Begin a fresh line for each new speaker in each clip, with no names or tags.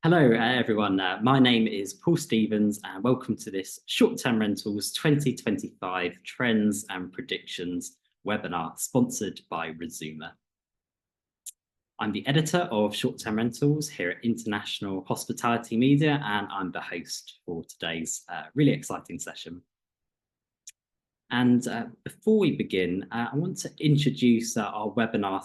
Hello, everyone. My name is Paul Stevens, and welcome to this Short-Term Rentals 2025 Trends and Predictions webinar sponsored by Resooma. I'm the editor of Short-Term Rentals here at International Hospitality Media, and I'm the host for today's really exciting session. And before we begin, I want to introduce our webinar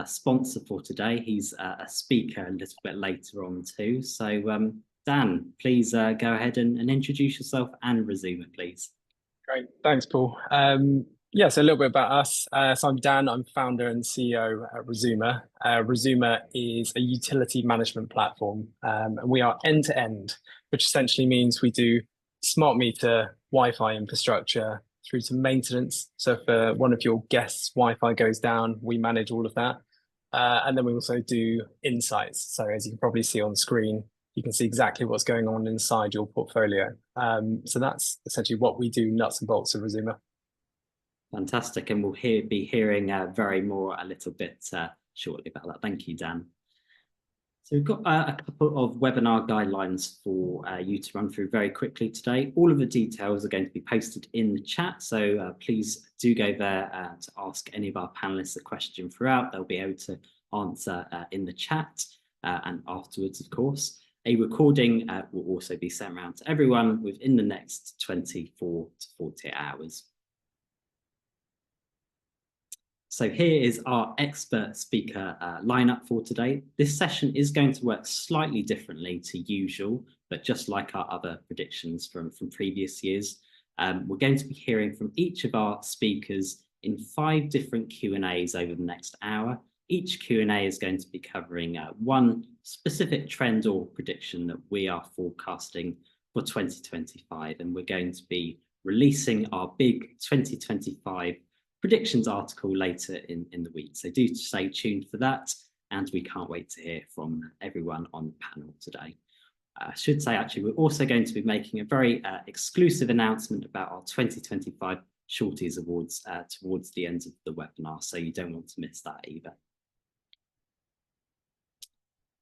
sponsor for today. He's a speaker a little bit later on too. So Dan, please go ahead and introduce yourself and Resooma, please.
Great, thanks, Paul. Yeah, so a little bit about us. So I'm Dan, I'm founder and CEO at Resooma. Resooma is a utility management platform, and we are end-to-end, which essentially means we do smart meter, Wi-Fi infrastructure, through to maintenance. So if one of your guests' Wi-Fi goes down, we manage all of that. And then we also do insights. So as you can probably see on the screen, you can see exactly what's going on inside your portfolio. So that's essentially what we do, nuts and bolts of Resooma.
Fantastic. And we'll be hearing a little bit shortly about that. Thank you, Dan. So we've got a couple of webinar guidelines for you to run through very quickly today. All of the details are going to be posted in the chat, so please do go there to ask any of our panelists a question throughout. They'll be able to answer in the chat and afterwards, of course. A recording will also be sent around to everyone within the next 24 to 48 hours. So here is our expert speaker lineup for today. This session is going to work slightly differently to usual, but just like our other predictions from previous years, we're going to be hearing from each of our speakers in 5 different Q&As over the next hour. Each Q&A is going to be covering one specific trend or prediction that we are forecasting for 2025, and we're going to be releasing our big 2025 predictions article later in the week. So do stay tuned for that, and we can't wait to hear from everyone on the panel today. I should say, actually, we're also going to be making a very exclusive announcement about our 2025 Shorties Awards towards the end of the webinar, so you don't want to miss that either.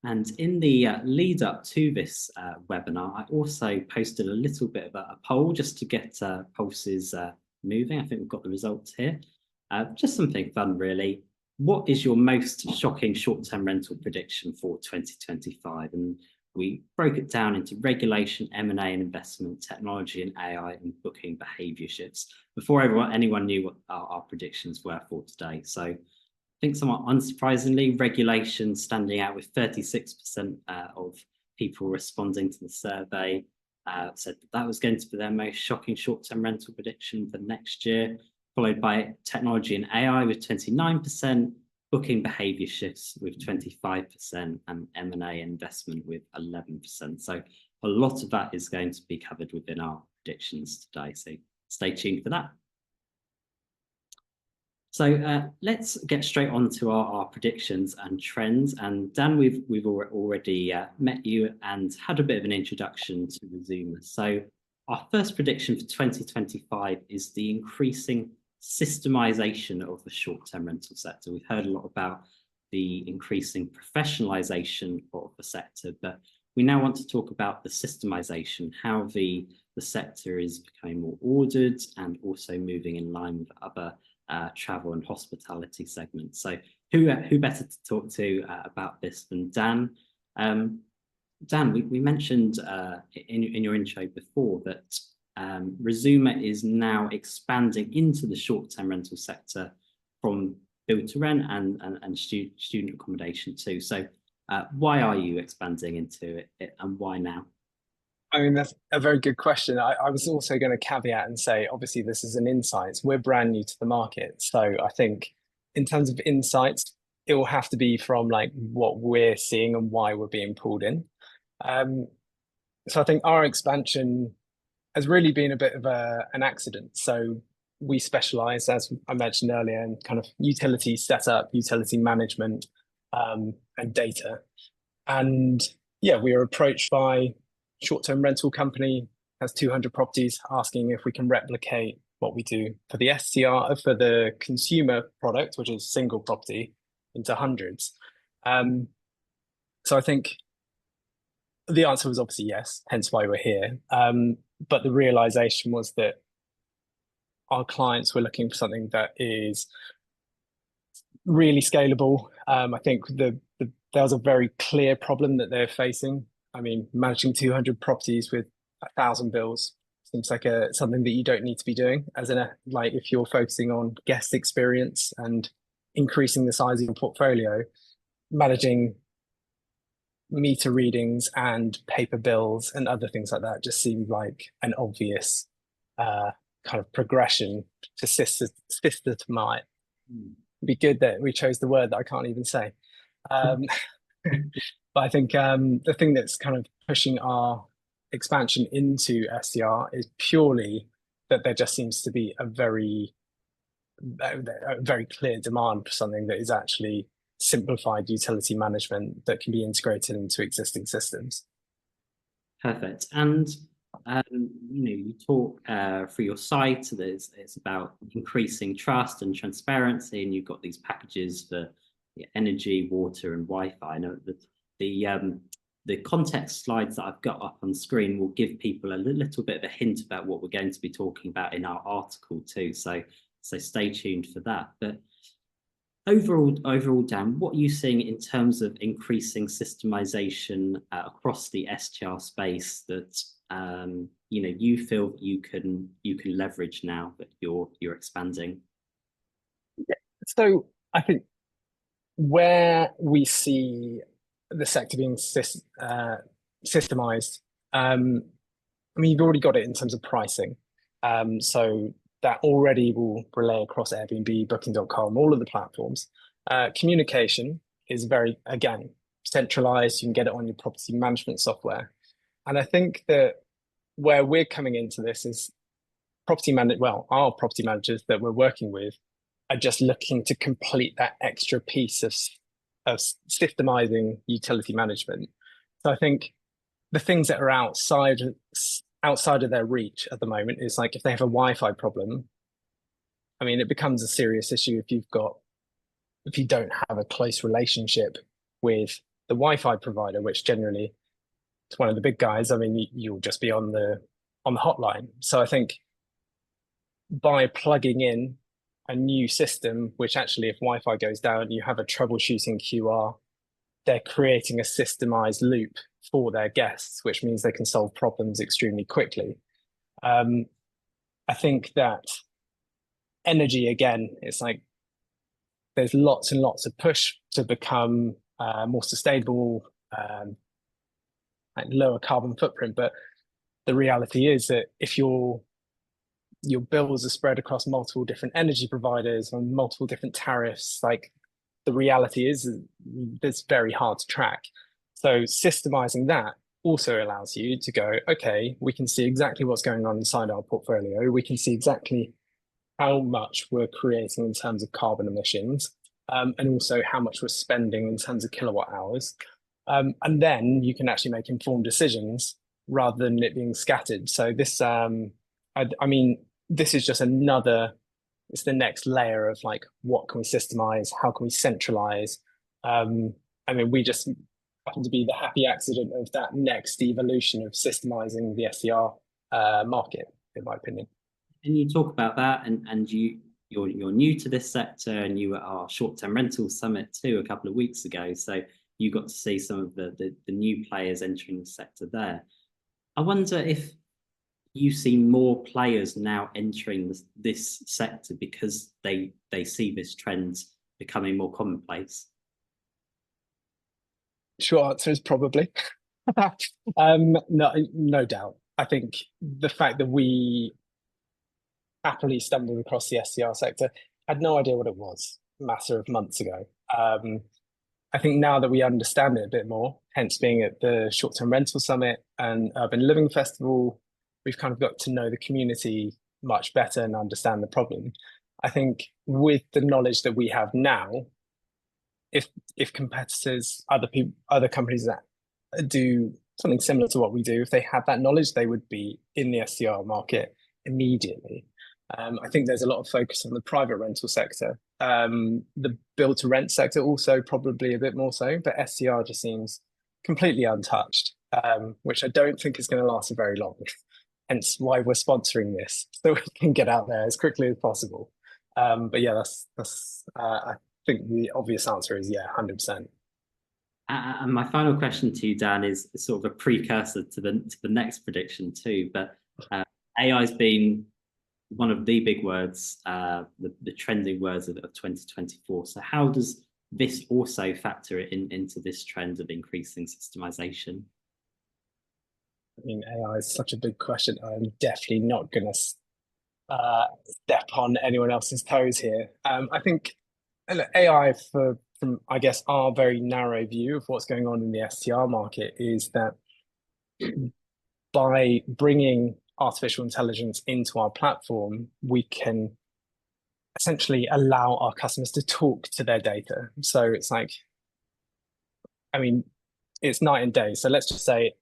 And in the lead up to this webinar, I also posted a little bit of a poll just to get pulses moving. I think we've got the results here. Just something fun, really. What is your most shocking short-term rental prediction for 2025? And we broke it down into regulation, M&A and investment, technology and AI, and booking behaviour shifts before anyone knew what our predictions were for today. So I think somewhat unsurprisingly, regulation standing out with 36% of people responding to the survey said that was going to be their most shocking short-term rental prediction for next year, followed by technology and AI with 29%, booking behaviour shifts with 25%, and M&A investment with 11%. So a lot of that is going to be covered within our predictions today, so stay tuned for that. So let's get straight on to our predictions and trends. And Dan, we've already met you and had a bit of an introduction to Resooma. So our first prediction for 2025 is the increasing systemization of the short-term rental sector. We've heard a lot about the increasing professionalization of the sector, but we now want to talk about the systemization, how the sector is becoming more ordered and also moving in line with other travel and hospitality segments. So who better to talk to about this than Dan? Dan, we mentioned in your intro before that Resooma is now expanding into the short-term rental sector from build to rent and student accommodation too. So why are you expanding into it and why now?
I mean, that's a very good question. I was also going to caveat and say, obviously, this is an insights. We're brand new to the market. So I think in terms of insights, it will have to be from like what we're seeing and why we're being pulled in. So I think our expansion has really been a bit of an accident. So we specialize, as I mentioned earlier, in kind of utility setup, utility management, and data. And yeah, we were approached by short-term rental company, has 200 properties, asking if we can replicate what we do for the STR, for the consumer product, which is single property, into hundreds. So I think the answer was obviously yes, hence why we're here. But the realization was that our clients were looking for something that is really scalable. I think there was a very clear problem that they're facing. I mean, managing 200 properties with 1,000 bills seems like something that you don't need to be doing, as in like if you're focusing on guest experience and increasing the size of your portfolio, managing meter readings and paper bills and other things like that just seemed like an obvious kind of progression to systemize. It'd be good that we chose the word that I can't even say. But I think the thing that's kind of pushing our expansion into SDR is purely that there just seems to be a very clear demand for something that is actually simplified utility management that can be integrated into existing systems.
Perfect. And you talk for your site. It's about increasing trust and transparency, and you've got these packages for energy, water, and Wi-Fi. I know that the context slides that I've got up on screen will give people a little bit of a hint about what we're going to be talking about in our article too. So stay tuned for that. But overall, Dan, what are you seeing in terms of increasing systemization across the STR space that you feel you can leverage now that you're expanding?
So I think where we see the sector being systemized, I mean, you've already got it in terms of pricing. So that already will relay across Airbnb, Booking.com, all of the platforms. Communication is very, again, centralized. You can get it on your property management software. And I think that where we're coming into this is our property managers that we're working with are just looking to complete that extra piece of systemizing utility management. So I think the things that are outside of their reach at the moment is like if they have a Wi-Fi problem, I mean, it becomes a serious issue if you don't have a close relationship with the Wi-Fi provider, which generally is one of the big guys. I mean, you'll just be on the hotline. So I think by plugging in a new system, which actually, if Wi-Fi goes down, you have a troubleshooting QR, they're creating a systemized loop for their guests, which means they can solve problems extremely quickly. I think that energy, again, it's like there's lots and lots of push to become more sustainable, like lower carbon footprint. But the reality is that if your bills are spread across multiple different energy providers and multiple different tariffs, like the reality is it's very hard to track. So systemizing that also allows you to go, okay, we can see exactly what's going on inside our portfolio. We can see exactly how much we're creating in terms of carbon emissions, and also how much we're spending in terms of kilowatt hours. And then you can actually make informed decisions rather than it being scattered. So this, I mean, this is just it's the next layer of like, what can we systemize? How can we centralize? I mean, we just happen to be the happy accident of that next evolution of systemizing the SDR market, in my opinion.
And you talk about that, and you're new to this sector, and you were at our short-term rental summit too a couple of weeks ago. So you got to see some of the new players entering the sector there. I wonder if you see more players now entering this sector because they see this trend becoming more commonplace.
Short answer is probably. No doubt. I think the fact that we happily stumbled across the SDR sector, had no idea what it was a matter of months ago. I think now that we understand it a bit more, hence being at the short-term rental summit and urban living festival, we've kind of got to know the community much better and understand the problem. I think with the knowledge that we have now, if competitors, other companies that do something similar to what we do, if they had that knowledge, they would be in the SDR market immediately. I think there's a lot of focus on the private rental sector. The build to rent sector also probably a bit more so, but SDR just seems completely untouched. which I don't think is going to last very long. Hence why we're sponsoring this, so we can get out there as quickly as possible. But yeah, I think the obvious answer is yeah, 100%.
And my final question to you, Dan, is sort of a precursor to the next prediction too. But AI has been one of the big words, the trending words of 2024. So how does this also factor into this trend of increasing systemization?
I mean, AI is such a big question. I'm definitely not going to step on anyone else's toes here. I think AI, from I guess our very narrow view of what's going on in the STR market, is that by bringing artificial intelligence into our platform, we can essentially allow our customers to talk to their data. So it's like, I mean, it's night and day. So let's just say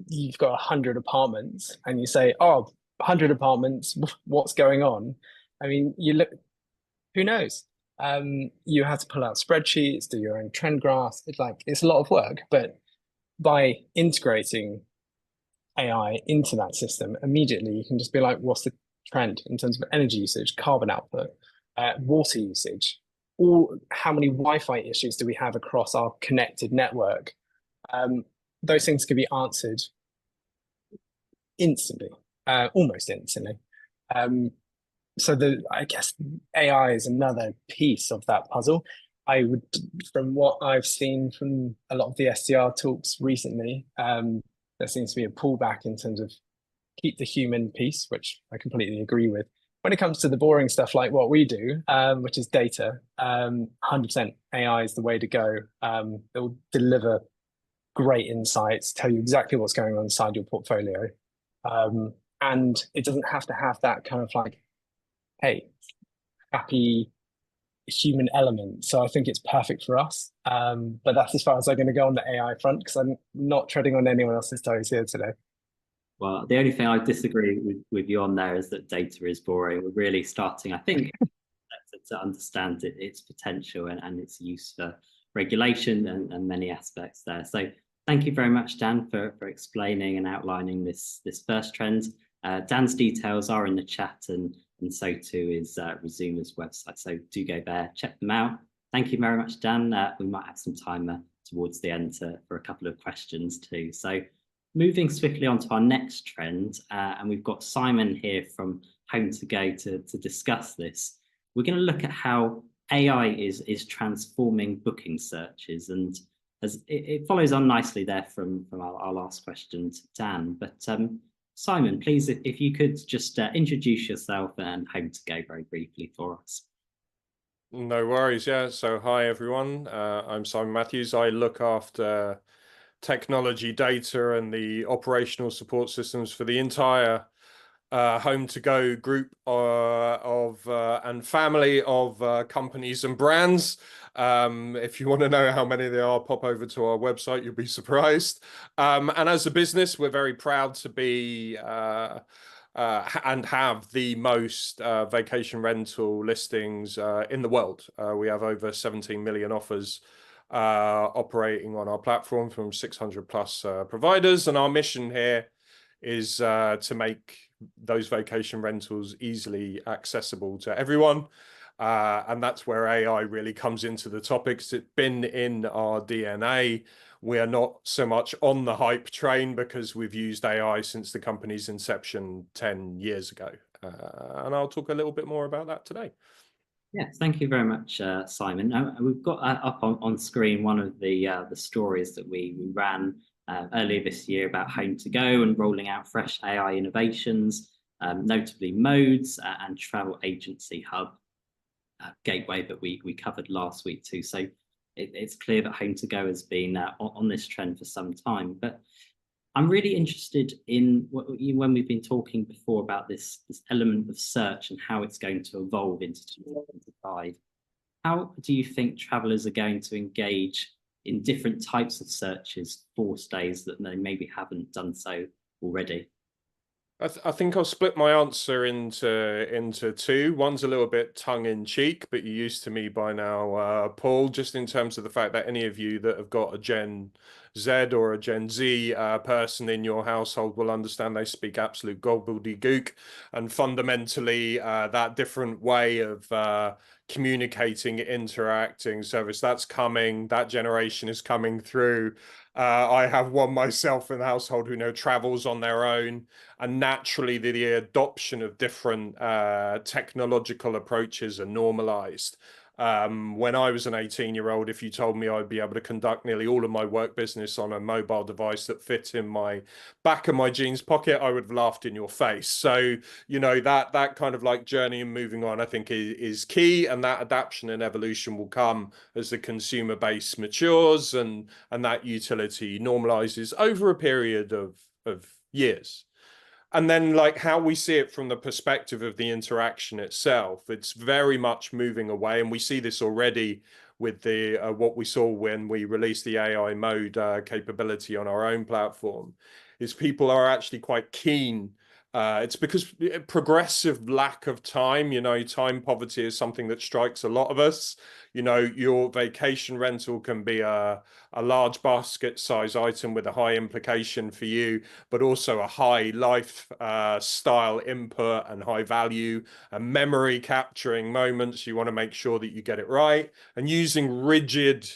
you've got 100 apartments and you say, oh, 100 apartments, what's going on? I mean, you look, who knows? You have to pull out spreadsheets, do your own trend graphs. It's a lot of work, but by integrating AI into that system, immediately you can just be like, what's the trend in terms of energy usage, carbon output, water usage, or how many Wi-Fi issues do we have across our connected network? Those things can be answered instantly, almost instantly. So I guess AI is another piece of that puzzle. From what I've seen from a lot of the SDR talks recently, there seems to be a pullback in terms of keep the human piece, which I completely agree with. When it comes to the boring stuff like what we do, which is data, 100% AI is the way to go. It will deliver great insights, tell you exactly what's going on inside your portfolio. And it doesn't have to have that kind of like, hey, happy human element. So I think it's perfect for us. But that's as far as I'm going to go on the AI front, because I'm not treading on anyone else's toes here today.
Well, the only thing I disagree with you on there is that data is boring. We're really starting, I think, to understand its potential and its use for regulation and many aspects there. So thank you very much, Dan, for explaining and outlining this first trend. Dan's details are in the chat, and so too is Resooma's website. So do go there, check them out. Thank you very much, Dan. We might have some time towards the end for a couple of questions too. So moving swiftly on to our next trend, and we've got Simon here from HomeToGo to discuss this. We're going to look at how AI is transforming booking searches, and as it follows on nicely there from our last question to Dan. But Simon, please, if you could just introduce yourself and HomeToGo very briefly for us.
No worries. Yeah. So hi, everyone. I'm Simon Matthews. I look after technology, data, and the operational support systems for the entire HomeToGo group and family of companies and brands. If you want to know how many there are, pop over to our website. You'll be surprised. And as a business, we're very proud to be and have the most vacation rental listings in the world. We have over 17 million offers operating on our platform from 600 plus providers. And our mission here is to make those vacation rentals easily accessible to everyone. And that's where AI really comes into the topics. It's been in our DNA. We are not so much on the hype train because we've used AI since the company's inception 10 years ago. And I'll talk a little bit more about that today.
Yes, thank you very much, Simon. We've got up on screen one of the stories that we ran earlier this year about HomeToGo and rolling out fresh AI innovations, notably modes and travel agency hub gateway that we covered last week too. So it's clear that HomeToGo has been on this trend for some time. But I'm really interested in when we've been talking before about this element of search and how it's going to evolve into 2025. How do you think travelers are going to engage in different types of searches for stays that they maybe haven't done so already?
I think I'll split my answer into two. One's a little bit tongue in cheek, but you're used to me by now, Paul, just in terms of the fact that any of you that have got a Gen Z or a Gen Z person in your household will understand they speak absolute gobbledygook, and fundamentally that different way of communicating, interacting service that's coming, that generation is coming through. I have one myself in the household who travels on their own, and naturally the adoption of different technological approaches are normalized. When I was an 18-year-old, if you told me I'd be able to conduct nearly all of my work business on a mobile device that fit in my back of my jeans pocket, I would have laughed in your face. So, that kind of like journey and moving on, I think is key, and that adaptation and evolution will come as the consumer base matures and that utility normalizes over a period of years. And then like how we see it from the perspective of the interaction itself, it's very much moving away. And we see this already with the what we saw when we released the AI mode capability on our own platform, is people are actually quite keen. It's because progressive lack of time, time poverty is something that strikes a lot of us. Your vacation rental can be a large basket size item with a high implication for you, but also a high life style input and high value and memory capturing moments. You want to make sure that you get it right, and using rigid,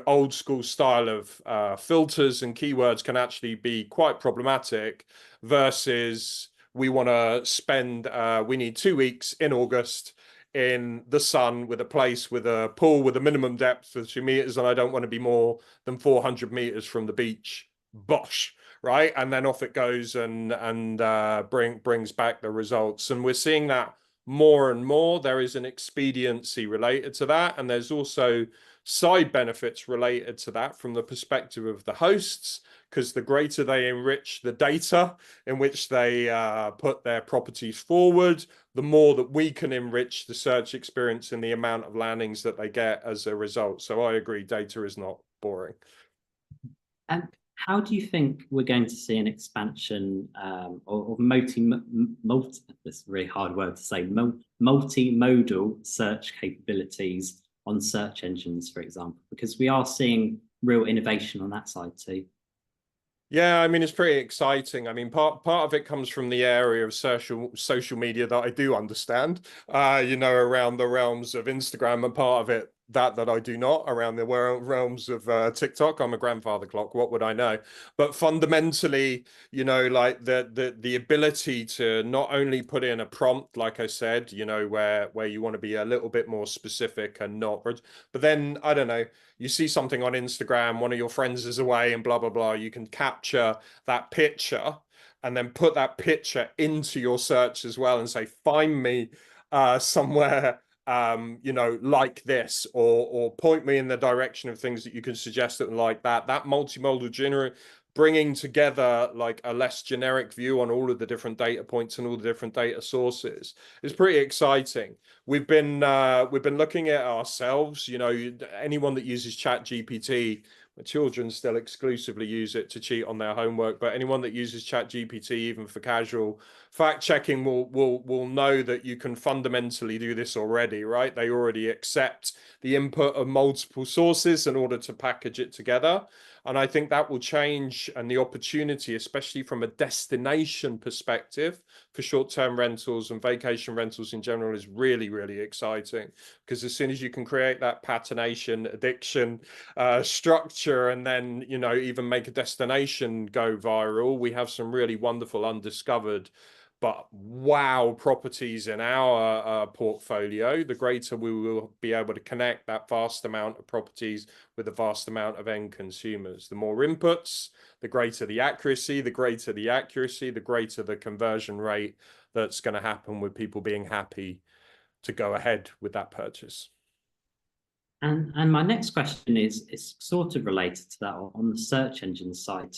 old school style of filters and keywords can actually be quite problematic, versus we want to spend, we need 2 weeks in August in the sun with a place with a pool with a minimum depth of 2 meters, and I don't want to be more than 400 meters from the beach. Bosh, right? And then off it goes and brings back the results. And we're seeing that more and more. There is an expediency related to that, and there's also side benefits related to that from the perspective of the hosts, because the greater they enrich the data in which they put their properties forward, the more that we can enrich the search experience and the amount of landings that they get as a result. So I agree, data is not boring.
And how do you think we're going to see an expansion of this is a really hard word to say, multimodal search capabilities on search engines, for example, because we are seeing real innovation on that side too?
Yeah, I mean, it's pretty exciting. I mean, part of it comes from the area of social media that I do understand, around the realms of Instagram, and part of it that I do not, around the realms of TikTok. I'm a grandfather clock, what would I know? But fundamentally, like the ability to not only put in a prompt, like I said, where you want to be a little bit more specific and not, but then, I don't know, you see something on Instagram, one of your friends is away and blah, blah, blah. You can capture that picture and then put that picture into your search as well and say, find me somewhere, like this, or point me in the direction of things that you can suggest that like that. That multimodal bringing together like a less generic view on all of the different data points and all the different data sources is pretty exciting. We've been looking at ourselves, anyone that uses ChatGPT, my children still exclusively use it to cheat on their homework, but anyone that uses ChatGPT, even for casual fact checking, will know that you can fundamentally do this already, right? They already accept the input of multiple sources in order to package it together. And I think that will change, and the opportunity, especially from a destination perspective for short-term rentals and vacation rentals in general, is really, really exciting. Because as soon as you can create that patination, addiction, structure, and then, even make a destination go viral, we have some really wonderful undiscovered but wow properties in our portfolio. The greater we will be able to connect that vast amount of properties with a vast amount of end consumers. The more inputs, the greater the accuracy, the greater the conversion rate that's going to happen, with people being happy to go ahead with that purchase.
And my next question is sort of related to that on the search engine side.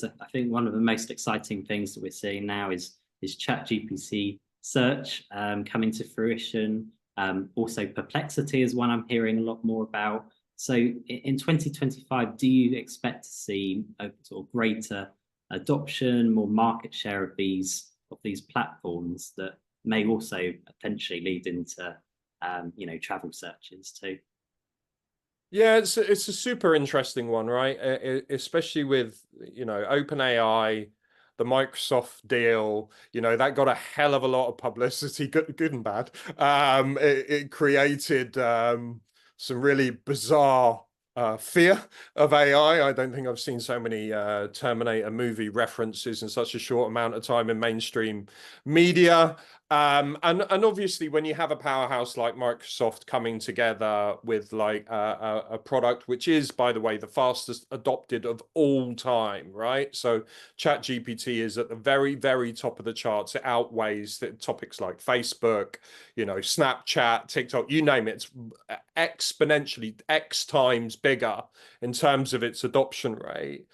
I think one of the most exciting things that we're seeing now is ChatGPT search coming to fruition. Also, Perplexity is one I'm hearing a lot more about. So in 2025, do you expect to see a sort of greater adoption, more market share of these these platforms that may also potentially lead into travel searches too.
Yeah, it's a super interesting one, right? Especially with, OpenAI, the Microsoft deal, that got a hell of a lot of publicity, good and bad. It created some really bizarre fear of AI. I don't think I've seen so many Terminator movie references in such a short amount of time in mainstream media. And obviously, when you have a powerhouse like Microsoft coming together with like a product which is, by the way, the fastest adopted of all time, right? So ChatGPT is at the very, very top of the charts. It outweighs topics like Facebook, Snapchat, TikTok, you name it. It's exponentially X times bigger in terms of its adoption rate.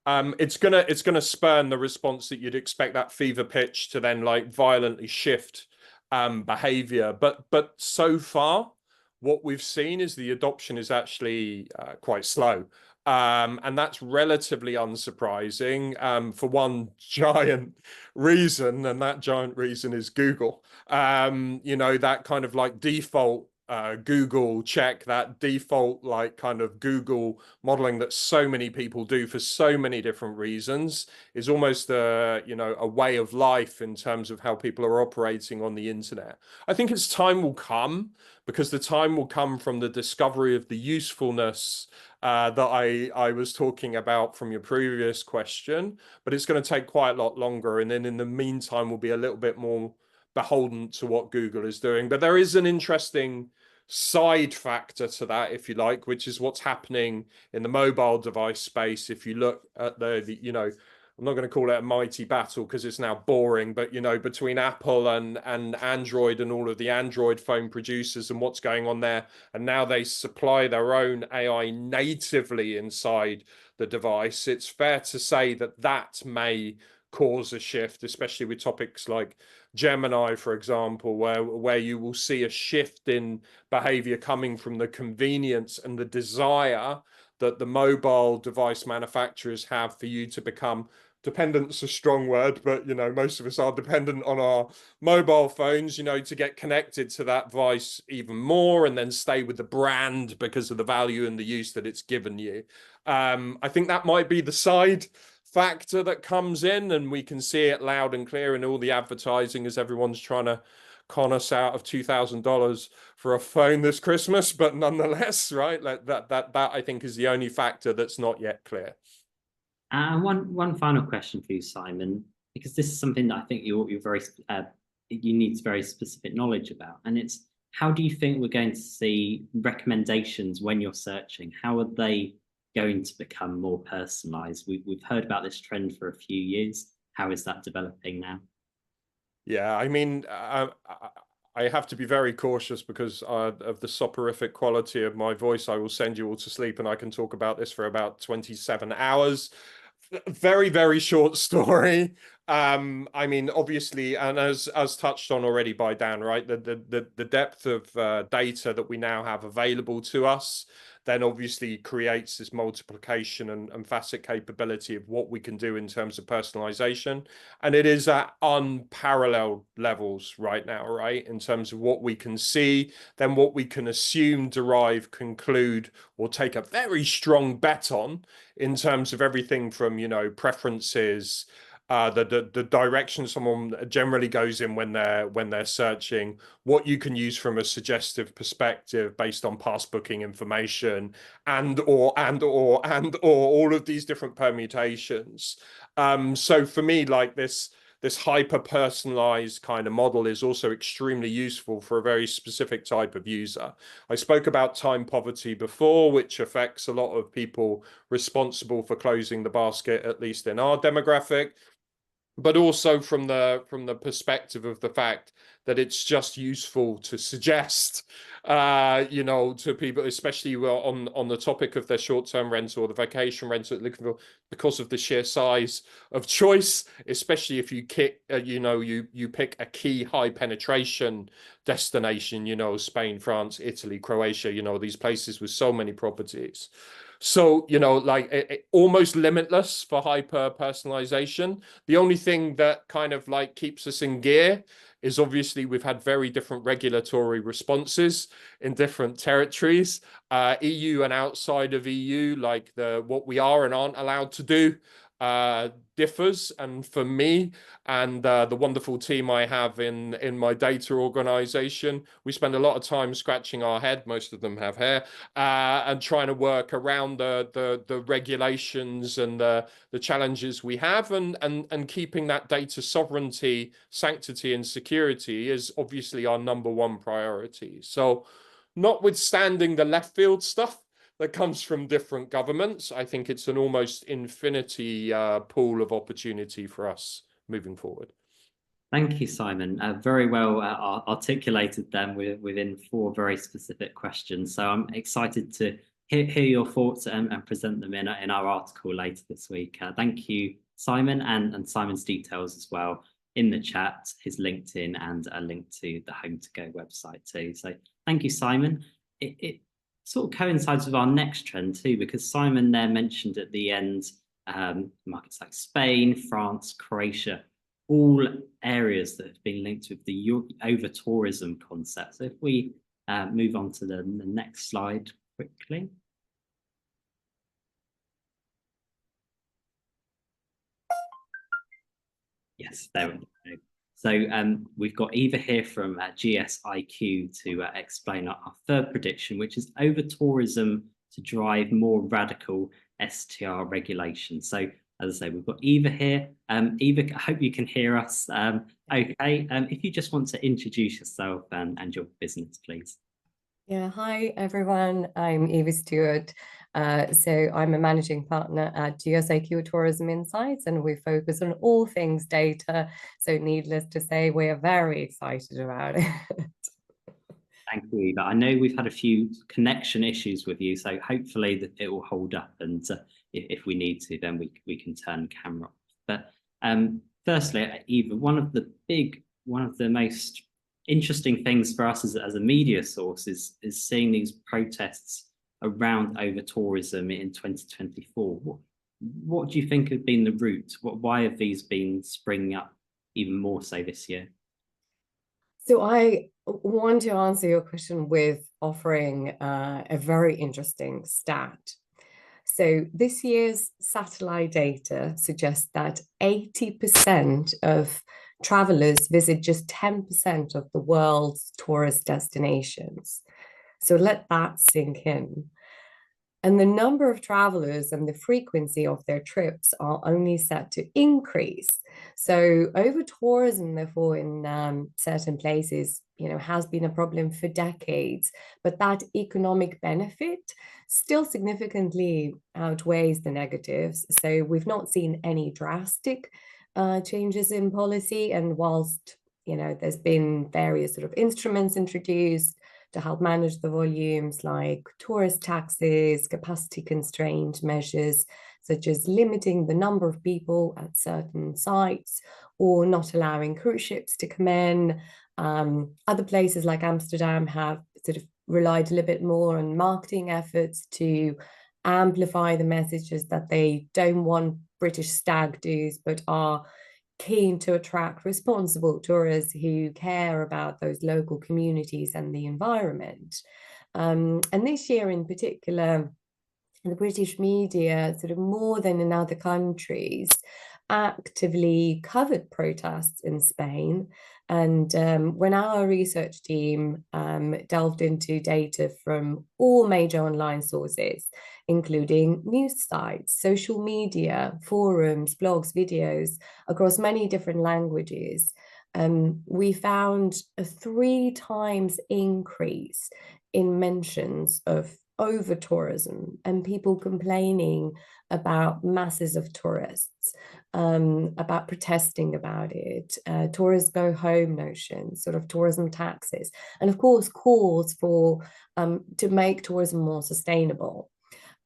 It's gonna spurn the response that you'd expect, that fever pitch to then like violently shift behavior. But so far, what we've seen is the adoption is actually quite slow. And that's relatively unsurprising for one giant reason, and that giant reason is Google. That kind of like default Google check, that default like kind of Google modeling that so many people do for so many different reasons is almost a way of life in terms of how people are operating on the internet. I think its time will come, because the time will come from the discovery of the usefulness that I was talking about from your previous question, but it's going to take quite a lot longer. And then in the meantime, we'll be a little bit more beholden to what Google is doing. But there is an interesting side factor to that, if you like, which is what's happening in the mobile device space. If you look at I'm not going to call it a mighty battle because it's now boring, but between Apple and Android and all of the Android phone producers and what's going on there, and now they supply their own AI natively inside the device, it's fair to say that may cause a shift, especially with topics like Gemini, for example, where you will see a shift in behavior coming from the convenience and the desire that the mobile device manufacturers have for you to become dependent's a strong word, but most of us are dependent on our mobile phones, to get connected to that device even more and then stay with the brand because of the value and the use that it's given you. I think that might be the side factor that comes in, and we can see it loud and clear in all the advertising as everyone's trying to con us out of $2,000 for a phone this Christmas. But nonetheless, right, that I think is the only factor that's not yet clear.
One final question for you, Simon, because this is something that I think you need very specific knowledge about, and it's, how do you think we're going to see recommendations when you're searching? How are they going to become more personalized? We've heard about this trend for a few years. How is that developing now?
Yeah, I mean, I have to be very cautious because of the soporific quality of my voice. I will send you all to sleep, and I can talk about this for about 27 hours. Very, very short story. I mean, obviously, and as touched on already by Dan, right, the depth of data that we now have available to us then obviously creates this multiplication and facet capability of what we can do in terms of personalization. And it is at unparalleled levels right now, right? In terms of what we can see, then what we can assume, derive, conclude, or take a very strong bet on in terms of everything from, preferences, the direction someone generally goes in when they're searching, what you can use from a suggestive perspective based on past booking information, and or all of these different permutations. So for me, like this hyper personalized kind of model is also extremely useful for a very specific type of user. I spoke about time poverty before, which affects a lot of people responsible for closing the basket, at least in our demographic, but also from the perspective of the fact that it's just useful to suggest you know, to people, especially on the topic of their short-term rental or the vacation rental, looking for, because of the sheer size of choice, especially if you you pick a key high penetration destination, you know, Spain, France, Italy, Croatia, you know, these places with so many properties. So, you know, like almost limitless for hyper personalization. The only thing that kind of like keeps us in gear is obviously we've had very different regulatory responses in different territories, EU and outside of EU, like what we are and aren't allowed to do differs. And for me and the wonderful team I have in my data organization, we spend a lot of time scratching our head, most of them have hair, and trying to work around the regulations and the challenges we have, and keeping that data sovereignty, sanctity and security is obviously our #1 priority. So notwithstanding the left field stuff that comes from different governments, I think it's an almost infinity pool of opportunity for us moving forward.
Thank you, Simon. Very well articulated them within 4 very specific questions. So I'm excited to hear your thoughts and present them in our article later this week. Thank you, Simon, and Simon's details as well in the chat, his LinkedIn and a link to the HomeToGo website too. So thank you, Simon. It sort of coincides with our next trend too, because Simon there mentioned at the end markets like Spain, France, Croatia, all areas that have been linked with the over-tourism concept. So if we move on to the next slide quickly. Yes, there we go. So we've got Eva here from GSIQ to explain our 3rd prediction, which is over-tourism to drive more radical STR regulation. So as I say, we've got Eva here. Eva, I hope you can hear us okay. If you just want to introduce yourself and your business, please.
Yeah, hi everyone. I'm Eva Stewart. So I'm a managing partner at GSIQ Tourism Insights, and we focus on all things data. So needless to say, we are very excited about it.
Thank you, Eva. I know we've had a few connection issues with you, so hopefully that it will hold up, and if we need to, then we can turn camera off. But firstly, Eva, one of the most interesting things for us as a media source is seeing these protests around over-tourism in 2024. What do you think have been the root? Why have these been springing up even more so this year?
So I want to answer your question with offering a very interesting stat. So this year's satellite data suggests that 80% of travelers visit just 10% of the world's tourist destinations. So let that sink in. And the number of travelers and the frequency of their trips are only set to increase. So over-tourism, therefore, in certain places, has been a problem for decades, but that economic benefit still significantly outweighs the negatives. So we've not seen any drastic changes in policy. And whilst, there's been various sort of instruments introduced to help manage the volumes, like tourist taxes, capacity constraint measures, such as limiting the number of people at certain sites or not allowing cruise ships to come in. Other places like Amsterdam have sort of relied a little bit more on marketing efforts to amplify the messages that they don't want British stag do's, but are keen to attract responsible tourists who care about those local communities and the environment. And this year in particular, the British media, sort of more than in other countries, actively covered protests in Spain. And when our research team delved into data from all major online sources, including news sites, social media, forums, blogs, videos across many different languages, we found a 3 times increase in mentions of over-tourism and people complaining about masses of tourists, about protesting about it, tourists go home notions, sort of tourism taxes, and of course calls for to make tourism more sustainable.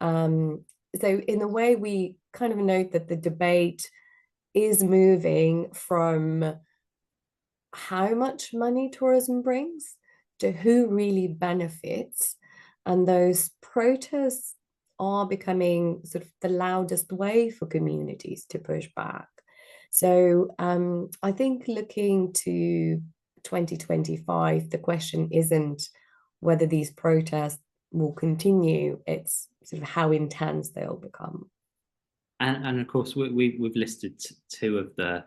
So in a way, we kind of note that the debate is moving from how much money tourism brings to who really benefits. And those protests are becoming sort of the loudest way for communities to push back. So I think looking to 2025, the question isn't whether these protests will continue, it's sort of how intense they'll become.
And of course, we've listed two of the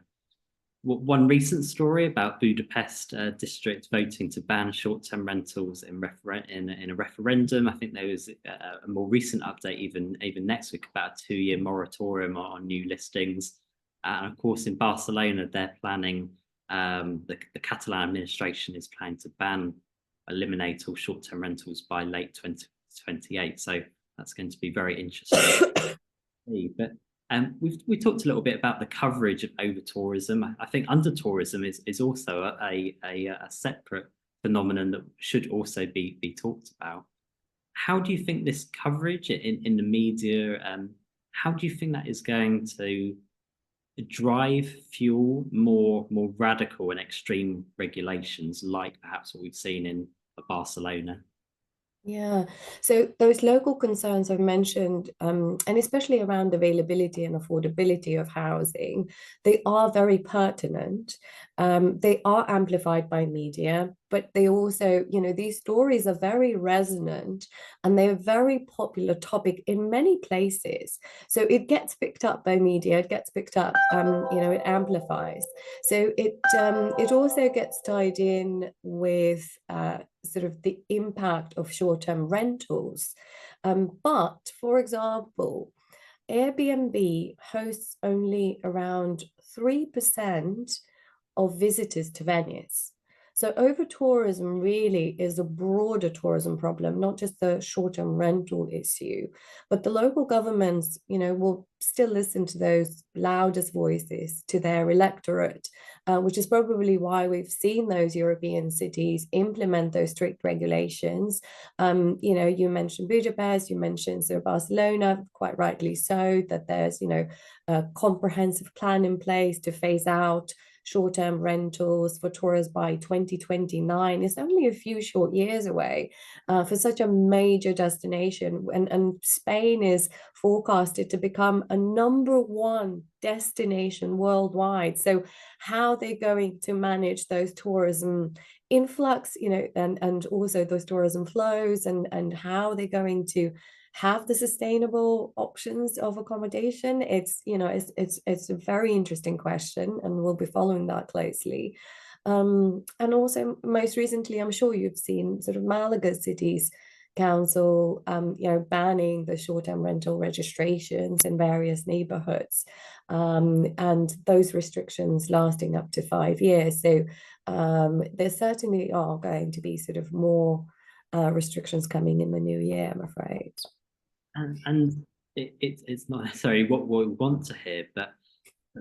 one recent story about Budapest district voting to ban short-term rentals in a referendum. I think there was a more recent update even next week about a 2-year moratorium on new listings. And of course, in Barcelona, they're planning, the Catalan administration is planning to eliminate all short-term rentals by late 2028. So that's going to be very interesting. But we talked a little bit about the coverage of over-tourism. I think under-tourism is also a separate phenomenon that should also be talked about. How do you think this coverage in the media, how do you think that is going to fuel more radical and extreme regulations, like perhaps what we've seen in Barcelona?
Yeah, so those local concerns I've mentioned, and especially around availability and affordability of housing, they are very pertinent. They are amplified by media, but they also, these stories are very resonant and they're a very popular topic in many places. So it gets picked up by media, it gets picked up, it amplifies. So it also gets tied in with sort of the impact of short-term rentals. But for example, Airbnb hosts only around 3% of visitors to Venice. So over-tourism really is a broader tourism problem, not just the short-term rental issue, but the local governments, will still listen to those loudest voices, to their electorate, which is probably why we've seen those European cities implement those strict regulations. You mentioned Budapest, you mentioned Barcelona, quite rightly so, that there's, a comprehensive plan in place to phase out short-term rentals for tourists by 2029. It's only a few short years away for such a major destination. And Spain is forecasted to become a #1 destination worldwide. So how they're going to manage those tourism influx, and also those tourism flows, and how they're going to have the sustainable options of accommodation, it's a very interesting question, and we'll be following that closely. And also most recently, I'm sure you've seen sort of Malaga City's council banning the short-term rental registrations in various neighborhoods, and those restrictions lasting up to 5 years. So there certainly are going to be sort of more restrictions coming in the new year, I'm afraid.
And it's not necessarily what we want to hear, but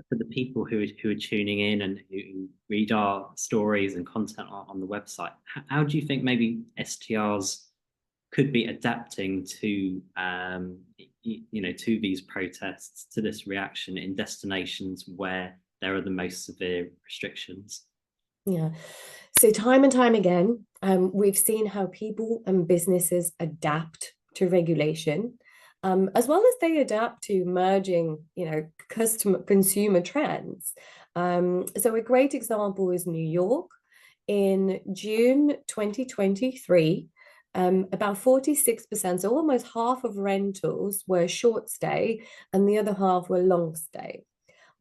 for the people who are tuning in and who read our stories and content on the website, how do you think maybe STRs could be adapting to to these protests, to this reaction in destinations where there are the most severe restrictions?
Yeah, so time and time again, we've seen how people and businesses adapt to regulation, as well as they adapt to merging, consumer trends. So a great example is New York. In June 2023, about 46%, so almost half of rentals were short stay and the other half were long stay.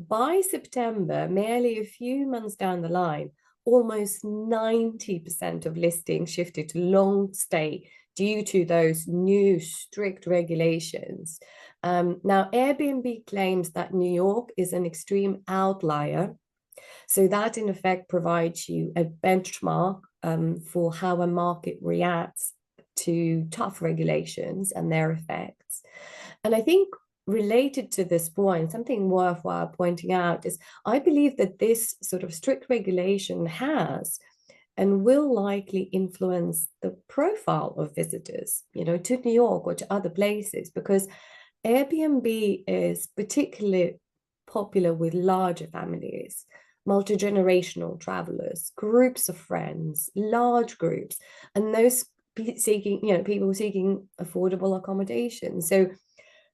By September, merely a few months down the line, almost 90% of listings shifted to long stay due to those new strict regulations. Now, Airbnb claims that New York is an extreme outlier. So that in effect provides you a benchmark for how a market reacts to tough regulations and their effects. And I think related to this point, something worthwhile pointing out is I believe that this sort of strict regulation has and will likely influence the profile of visitors, to New York or to other places, because Airbnb is particularly popular with larger families, multi-generational travelers, groups of friends, large groups, and those seeking, people seeking affordable accommodation. So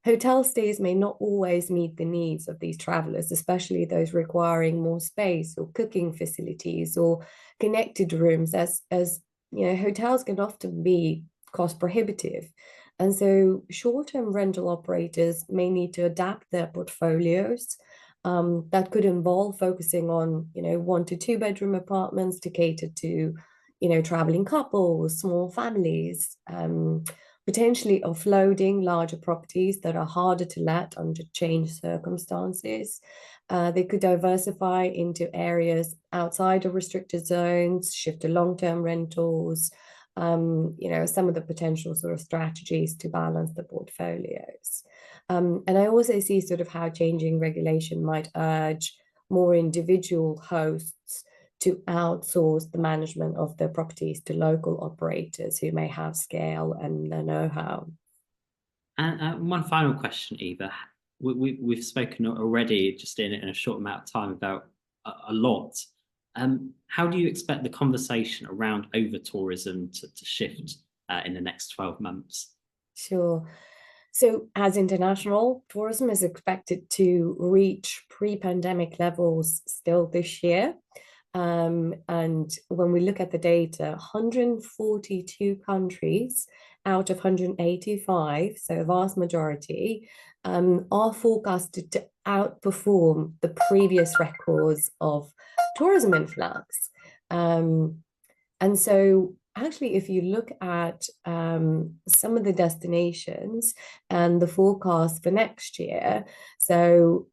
hotel stays may not always meet the needs of these travelers, especially those requiring more space or cooking facilities or connected rooms, as hotels can often be cost prohibitive. And so short-term rental operators may need to adapt their portfolios. That could involve focusing on, 1 to 2 bedroom apartments to cater to, traveling couples, small families, potentially offloading larger properties that are harder to let under changed circumstances. They could diversify into areas outside of restricted zones, shift to long-term rentals, some of the potential sort of strategies to balance the portfolios. And I also see sort of how changing regulation might urge more individual hosts to outsource the management of their properties to local operators who may have scale and the know-how.
And one final question, Eva. We've spoken already just in a short amount of time about a lot. How do you expect the conversation around over-tourism to shift in the next 12 months?
Sure. So as international tourism is expected to reach pre-pandemic levels still this year. And when we look at the data, 142 countries out of 185, so a vast majority, are forecasted to outperform the previous records of tourism influx. And so actually, if you look at some of the destinations and the forecast for next year, so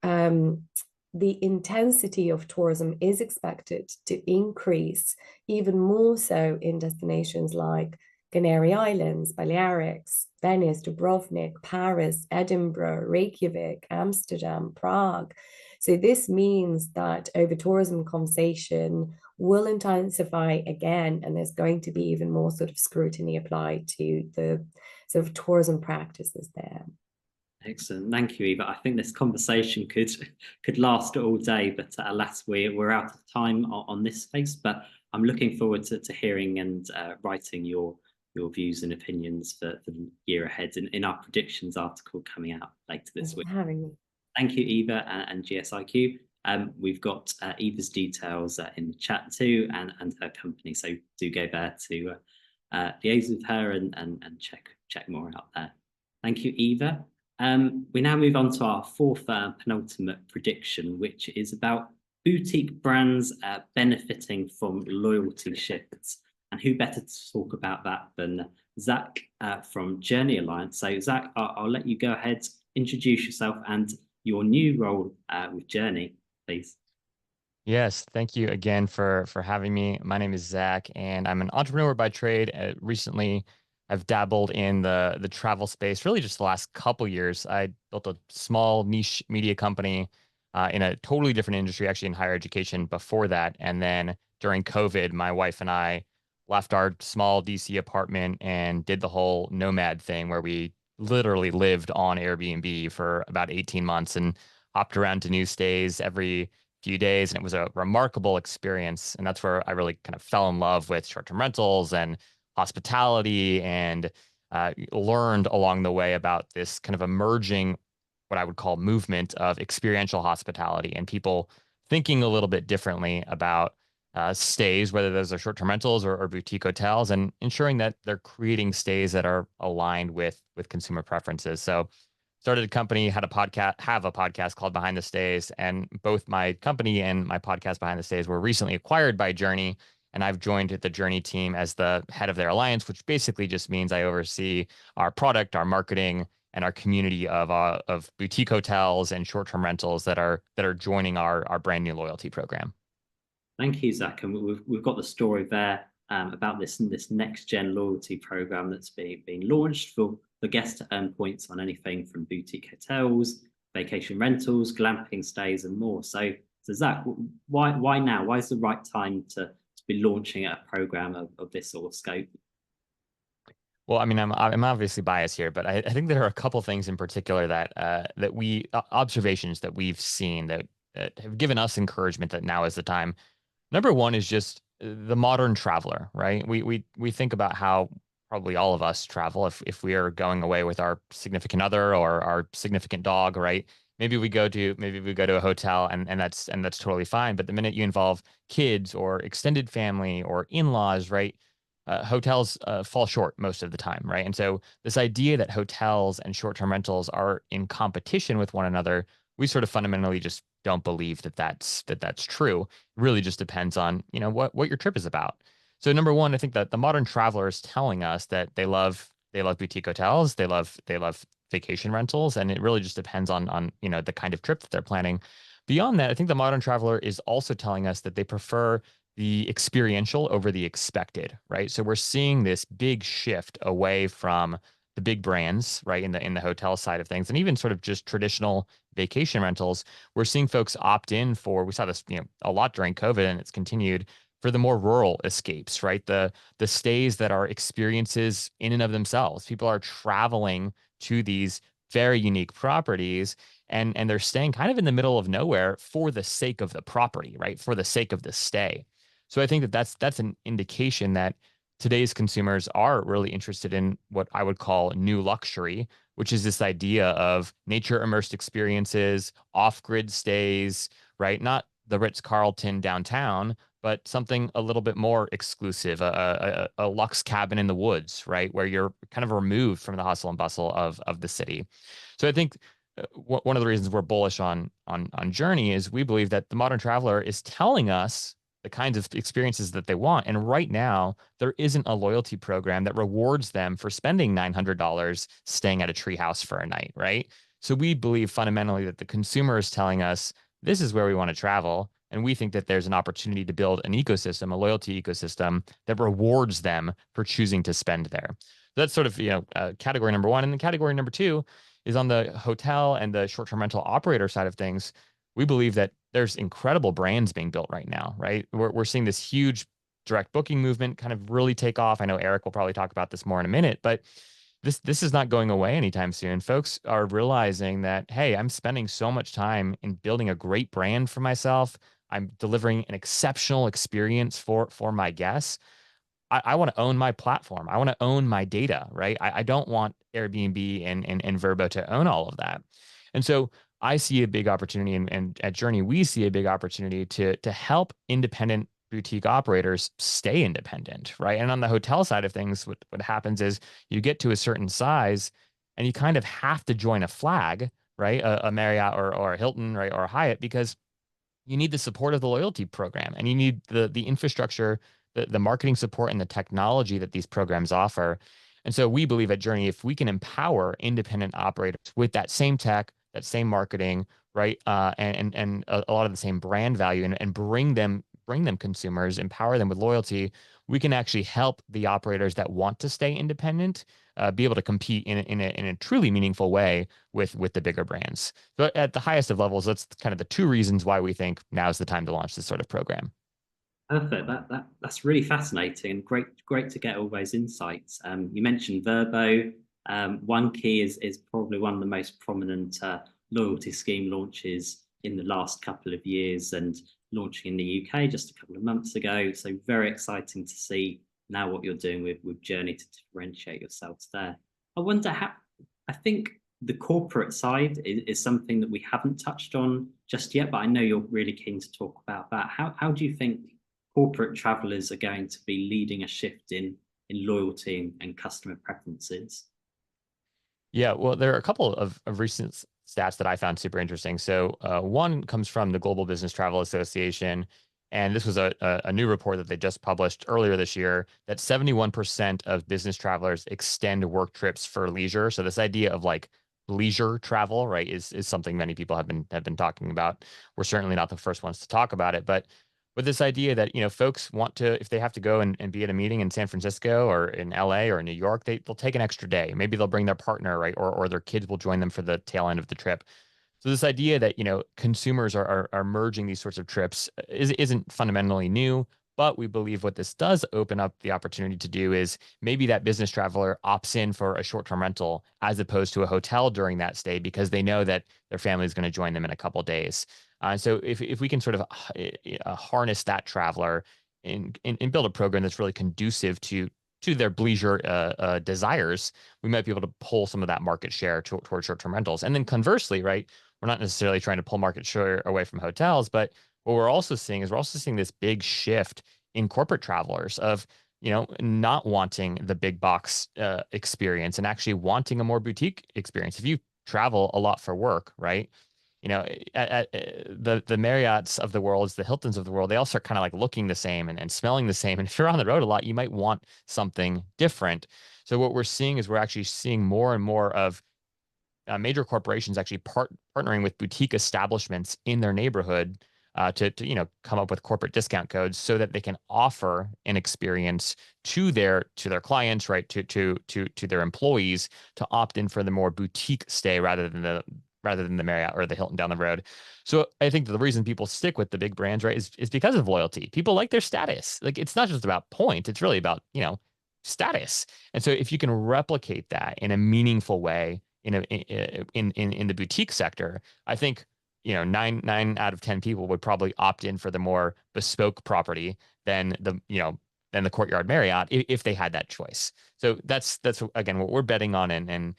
the intensity of tourism is expected to increase even more so in destinations like Canary Islands, Balearics, Venice, Dubrovnik, Paris, Edinburgh, Reykjavik, Amsterdam, Prague. So this means that over-tourism conversation will intensify again, and there's going to be even more sort of scrutiny applied to the sort of tourism practices there.
Excellent, thank you, Eva. I think this conversation could last all day, but alas, we're out of time on this space. But I'm looking forward to hearing and writing your views and opinions for the year ahead in our predictions article coming out later this week.
Having me.
Thank you, Eva and GSIQ. We've got Eva's details in the chat too, and her company. So do go there to liaise with her and check more out there. Thank you, Eva. We now move on to our fourth penultimate prediction, which is about boutique brands benefiting from loyalty shifts. And who better to talk about that than Zach from Journey Alliance. So Zach, I'll let you go ahead, introduce yourself and your new role with Journey, please.
Yes, thank you again for having me. My name is Zach, and I'm an entrepreneur by trade. Recently, I've dabbled in the travel space, really just the last couple years. I built a small niche media company in a totally different industry, actually in higher education before that. And then during COVID, my wife and I left our small DC apartment and did the whole nomad thing where we literally lived on Airbnb for about 18 months and hopped around to new stays every few days. And it was a remarkable experience. And that's where I really kind of fell in love with short-term rentals and hospitality, and learned along the way about this kind of emerging, what I would call, movement of experiential hospitality and people thinking a little bit differently about stays, whether those are short-term rentals or boutique hotels, and ensuring that they're creating stays that are aligned with consumer preferences. So started a company, have a podcast called Behind the Stays, and both my company and my podcast Behind the Stays were recently acquired by Journey. And I've joined the Journey team as the head of their alliance, which basically just means I oversee our product, our marketing, and our community of boutique hotels and short-term rentals that are joining our brand new loyalty program.
Thank you, Zach. And we've got the story there about this next gen loyalty program that's being launched for guests to earn points on anything from boutique hotels, vacation rentals, glamping stays, and more. So Zach, why now? Why is the right time to be launching a program of this sort of scope?
Well, I mean, I'm obviously biased here, but I think there are a couple things in particular that observations that we've seen that have given us encouragement that now is the time. Number one is just the modern traveler, right? We think about how probably all of us travel if we are going away with our significant other or our significant dog, right? Maybe we go to a hotel and that's totally fine. But the minute you involve kids or extended family or in-laws, right? Hotels fall short most of the time, right? And so this idea that hotels and short-term rentals are in competition with one another, we sort of fundamentally just don't believe that that's true. It really just depends on, you know, what your trip is about. So number one, I think that the modern traveler is telling us that they love boutique hotels, they love vacation rentals, and it really just depends on you know the kind of trip that they're planning. Beyond that, I think the modern traveler is also telling us that they prefer the experiential over the expected, right? So we're seeing this big shift away from the big brands, right, in the hotel side of things, and even sort of just traditional vacation rentals. We're seeing folks opt in for. We saw this, you know, a lot during COVID, and it's continued for the more rural escapes, right? The stays that are experiences in and of themselves. People are traveling to these very unique properties, and they're staying kind of in the middle of nowhere for the sake of the property, right? For the sake of the stay. So I think that that's an indication that today's consumers are really interested in what I would call new luxury, which is this idea of nature immersed experiences, off-grid stays, right? Not the Ritz-Carlton downtown, but something a little bit more exclusive, a luxe cabin in the woods, right? Where you're kind of removed from the hustle and bustle of the city. So I think one of the reasons we're bullish on Journey is we believe that the modern traveler is telling us the kinds of experiences that they want. And right now, there isn't a loyalty program that rewards them for spending $900 staying at a treehouse for a night, right? So we believe fundamentally that the consumer is telling us this is where we want to travel. And we think that there's an opportunity to build an ecosystem, a loyalty ecosystem that rewards them for choosing to spend there. So that's sort of, you know, category number one. And then category number two is on the hotel and the short-term rental operator side of things. We believe that there's incredible brands being built right now, right? We're seeing this huge direct booking movement kind of really take off. I know Eric will probably talk about this more in a minute, but this is not going away anytime soon. Folks are realizing that, hey, I'm spending so much time in building a great brand for myself. I'm delivering an exceptional experience for my guests. I want to own my platform. I want to own my data, right? I don't want Airbnb and Vrbo to own all of that. And so I see a big opportunity, and at Journey, we see a big opportunity to help independent boutique operators stay independent, right? And on the hotel side of things, what happens is you get to a certain size and you kind of have to join a flag, right? A Marriott or a Hilton, right? Or a Hyatt, because you need the support of the loyalty program and you need the infrastructure, the marketing support and the technology that these programs offer. And so we believe at Journey, if we can empower independent operators with that same tech, that same marketing, right, and a lot of the same brand value, and bring them consumers, empower them with loyalty, we can actually help the operators that want to stay independent be able to compete in a truly meaningful way with the bigger brands. So at the highest of levels, that's kind of the two reasons why we think now is the time to launch this sort of program.
Perfect. That's really fascinating and great to get all those insights. You mentioned Vrbo. One key is probably one of the most prominent loyalty scheme launches in the last couple of years, and launching in the UK just a couple of months ago. So very exciting to see now what you're doing with Journey to differentiate yourselves there. I wonder how. I think the corporate side is something that we haven't touched on just yet, but I know you're really keen to talk about that. How do you think corporate travelers are going to be leading a shift in loyalty and customer preferences?
Yeah, well, there are a couple of recent stats that I found super interesting. So one comes from the Global Business Travel Association, and this was a new report that they just published earlier this year, that 71% of business travelers extend work trips for leisure. So this idea of like leisure travel, right, is something many people have been talking about. We're certainly not the first ones to talk about it, but with this idea that, folks want to, if they have to go and be at a meeting in San Francisco or in LA or in New York, they'll take an extra day. Maybe they'll bring their partner, right? Or their kids will join them for the tail end of the trip. So this idea that, consumers are merging these sorts of trips isn't fundamentally new, but we believe what this does open up the opportunity to do is maybe that business traveler opts in for a short-term rental as opposed to a hotel during that stay because they know that their family is going to join them in a couple of days. So if we can sort of harness that traveler and build a program that's really conducive to their leisure desires, we might be able to pull some of that market share towards short-term rentals. And then conversely, right, we're not necessarily trying to pull market share away from hotels, but what we're also seeing is this big shift in corporate travelers of, not wanting the big box experience and actually wanting a more boutique experience. If you travel a lot for work, right? At the Marriotts of the world, the Hiltons of the world, they all start kind of like looking the same and smelling the same. And if you're on the road a lot, you might want something different. So what we're seeing is we're actually seeing more and more of major corporations actually partnering with boutique establishments in their neighborhood to come up with corporate discount codes so that they can offer an experience to their clients, right, to their employees to opt in for the more boutique stay rather than the Marriott or the Hilton down the road. So I think the reason people stick with the big brands, right, is because of loyalty. People like their status. Like, it's not just about point, it's really about, status. And so if you can replicate that in a meaningful way in the boutique sector, I think, 9 out of 10 people would probably opt in for the more bespoke property than the Courtyard Marriott if they had that choice. So that's again what we're betting on, and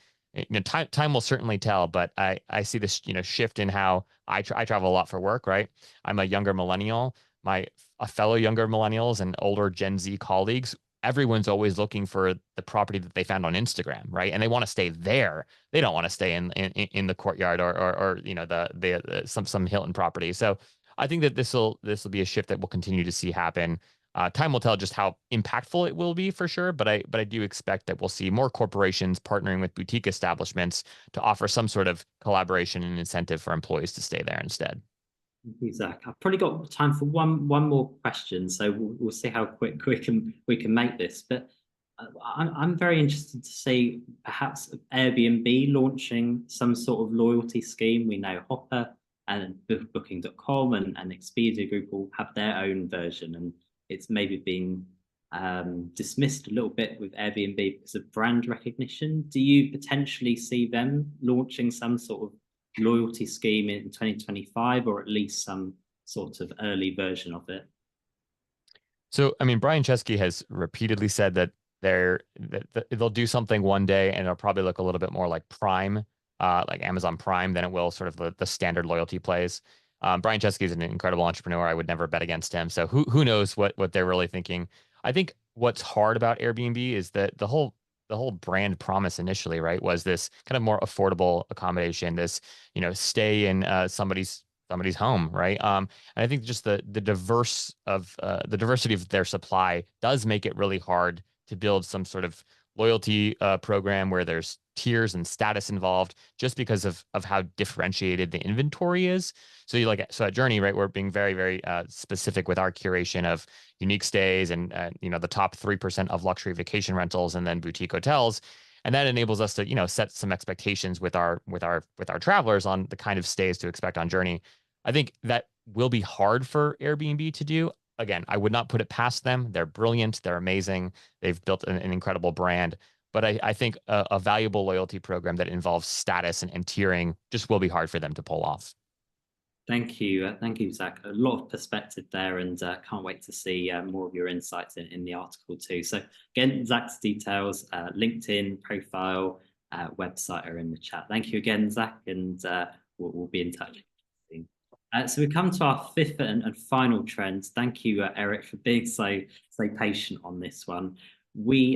time will certainly tell. But I see this shift in how I travel a lot for work. Right, I'm a younger millennial. A fellow younger millennials and older Gen Z colleagues, everyone's always looking for the property that they found on Instagram, right? And they want to stay there. They don't want to stay in the Courtyard or some Hilton property. So I think that this will be a shift that we'll continue to see happen. Time will tell just how impactful it will be for sure, but I do expect that we'll see more corporations partnering with boutique establishments to offer some sort of collaboration and incentive for employees to stay there instead.
Thank you, Zach. I've probably got time for one more question, so we'll see how quick we can make this. But I'm very interested to see perhaps Airbnb launching some sort of loyalty scheme. We know Hopper and Booking.com and Expedia Group all have their own version, and it's maybe been dismissed a little bit with Airbnb because of brand recognition. Do you potentially see them launching some sort of loyalty scheme in 2025, or at least some sort of early version of it?
So, I mean, Brian Chesky has repeatedly said that they'll do something one day and it'll probably look a little bit more like Prime, like Amazon Prime, than it will sort of the standard loyalty plays. Brian Chesky is an incredible entrepreneur. I would never bet against him. So who knows what they're really thinking. I think what's hard about Airbnb is that the whole brand promise initially, right, was this kind of more affordable accommodation, this, stay in somebody's home, right? And I think just the diversity of their supply does make it really hard to build some sort of loyalty program where there's tiers and status involved, just because of how differentiated the inventory is. So at Journey, right, we're being very, very specific with our curation of unique stays and the top 3% of luxury vacation rentals and then boutique hotels. And that enables us to, set some expectations with our travelers on the kind of stays to expect on Journey. I think that will be hard for Airbnb to do. Again, I would not put it past them. They're brilliant. They're amazing. They've built an incredible brand. But I think a valuable loyalty program that involves status and tiering just will be hard for them to pull off.
Thank you, Zach. A lot of perspective there, and can't wait to see more of your insights in the article too. So again, Zach's details, LinkedIn profile, website are in the chat. Thank you again, Zach, and we'll be in touch. So we come to our fifth and final trend. Thank you, Eric, for being so patient on this one.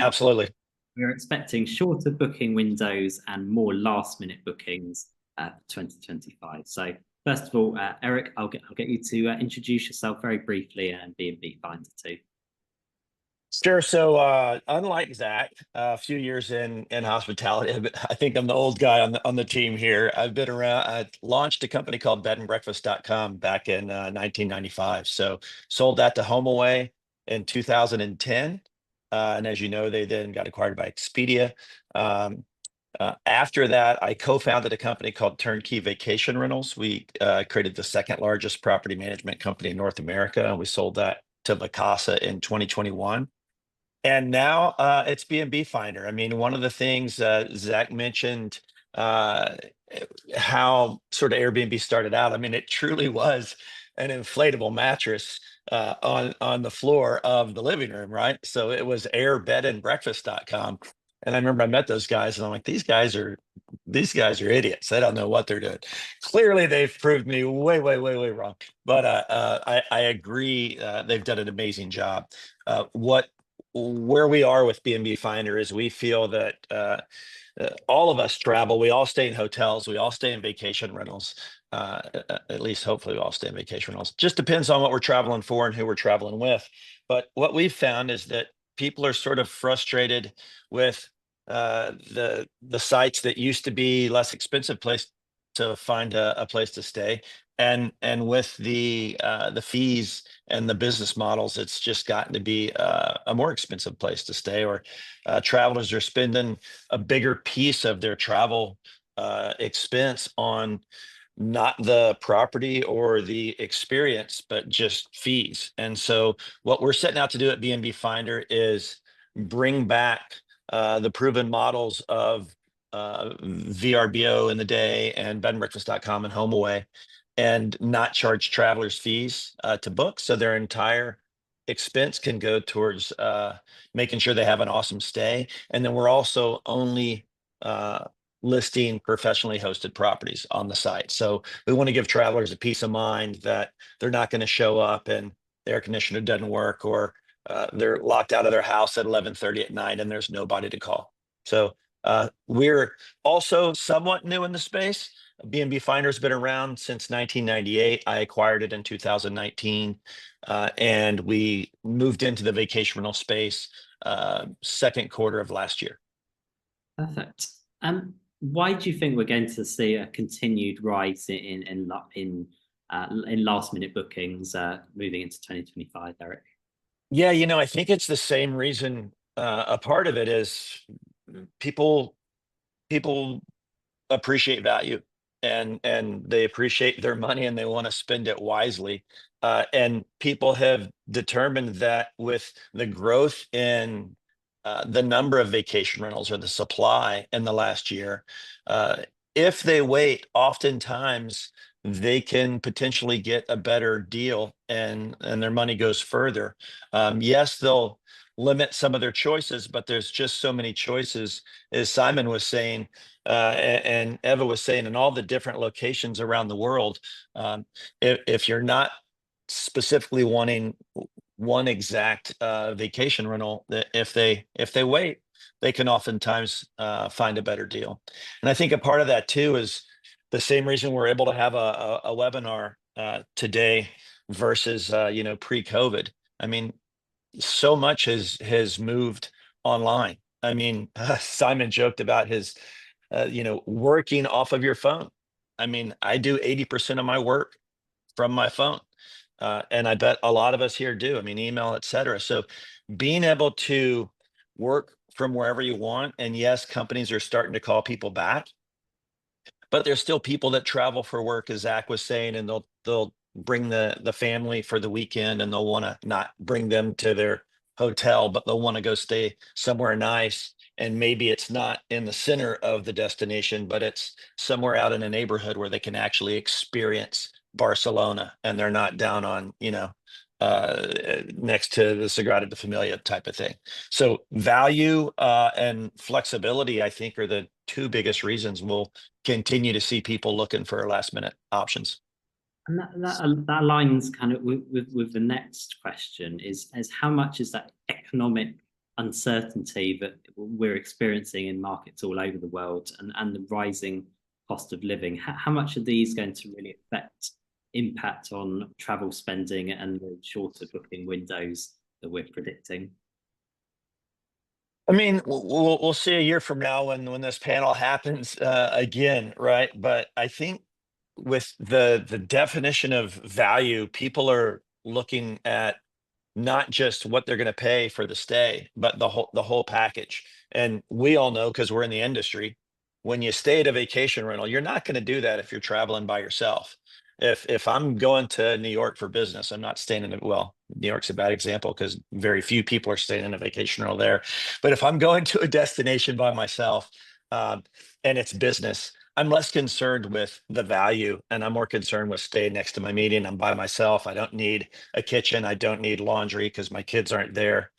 Absolutely.
We're expecting shorter booking windows and more last-minute bookings for 2025. So first of all, Eric, I'll get you to introduce yourself very briefly and bnbfinder too.
Sure. So unlike Zach, a few years in hospitality, I think I'm the old guy on the team here. I've been around. I launched a company called bnbfinder.com back in 1995. So sold that to HomeAway in 2010, and as you know, they then got acquired by Expedia. Um, After that, I co-founded a company called Turnkey Vacation Rentals. We created the second largest property management company in North America, and we sold that to Vacasa in 2021. And now it's bnbfinder. I mean, one of the things Zach mentioned, uh, how sort of Airbnb started out. I mean, it truly was an inflatable mattress on the floor of the living room, right? So it was airbedandbreakfast.com. And I remember I met those guys, and I'm like, these guys are idiots. They don't know what they're doing. Clearly, they've proved me way, way, way, way wrong. But I agree. They've done an amazing job. Where we are with bnbfinder is we feel that all of us travel. We all stay in hotels. We all stay in vacation rentals. At least, hopefully, we all stay in vacation rentals. Just depends on what we're traveling for and who we're traveling with. But what we've found is that people are sort of frustrated with the sites that used to be less expensive place to find a place to stay, and with the fees and the business models, it's just gotten to be a more expensive place to stay, or travelers are spending a bigger piece of their travel expense on not the property or the experience, but just fees. And so what we're setting out to do at bnbfinder is bring back the proven models of VRBO in the day and bedandbreakfast.com and HomeAway, and not charge travelers fees to book, so their entire expense can go towards making sure they have an awesome stay. And then we're also only listing professionally hosted properties on the site. So we want to give travelers a peace of mind that they're not going to show up and the air conditioner doesn't work, or they're locked out of their house at 11:30 at night and there's nobody to call. So we're also somewhat new in the space. bnbfinder's been around since 1998. I acquired it in 2019, and we moved into the vacation rental space second quarter of last year.
Perfect. Why do you think we're going to see a continued rise in last minute bookings moving into 2025, Eric?
Yeah, I think it's the same reason. A part of it is people appreciate value, and they appreciate their money and they want to spend it wisely. And people have determined that with the growth in the number of vacation rentals or the supply in the last year, if they wait, oftentimes they can potentially get a better deal, and their money goes further. Yes, they'll limit some of their choices, but there's just so many choices, as Simon was saying, and Eva was saying, in all the different locations around the world. If you're not specifically wanting one exact vacation rental, that if they wait, they can oftentimes find a better deal. And I think a part of that too is the same reason we're able to have a webinar today versus pre-COVID. I mean, so much has moved online. I mean, Simon joked about his working off of your phone. I mean, I do 80% of my work from my phone. And I bet a lot of us here do. I mean, email, et cetera. So being able to work from wherever you want, and yes, companies are starting to call people back, but there's still people that travel for work, as Zach was saying, and they'll bring the family for the weekend, and they'll want to not bring them to their hotel, but they'll want to go stay somewhere nice. And maybe it's not in the center of the destination, but it's somewhere out in a neighborhood where they can actually experience Barcelona, and they're not down on, next to the Sagrada de Familia type of thing. So value and flexibility, I think, are the two biggest reasons we'll continue to see people looking for last minute options.
And that aligns kind of with the next question, is how much is that economic uncertainty that we're experiencing in markets all over the world, and the rising cost of living, how much are these going to really impact on travel spending and the shorter booking windows that we're predicting?
I mean, we'll see a year from now when this panel happens again, right? But I think with the definition of value, people are looking at not just what they're going to pay for the stay, but the whole package. And we all know, because we're in the industry, when you stay at a vacation rental, you're not going to do that if you're traveling by yourself. If I'm going to New York for business, I'm not staying in well, New York's a bad example because very few people are staying in a vacation rental there. But if I'm going to a destination by myself, and it's business, I'm less concerned with the value, and I'm more concerned with staying next to my meeting. I'm by myself. I don't need a kitchen. I don't need laundry because my kids aren't there.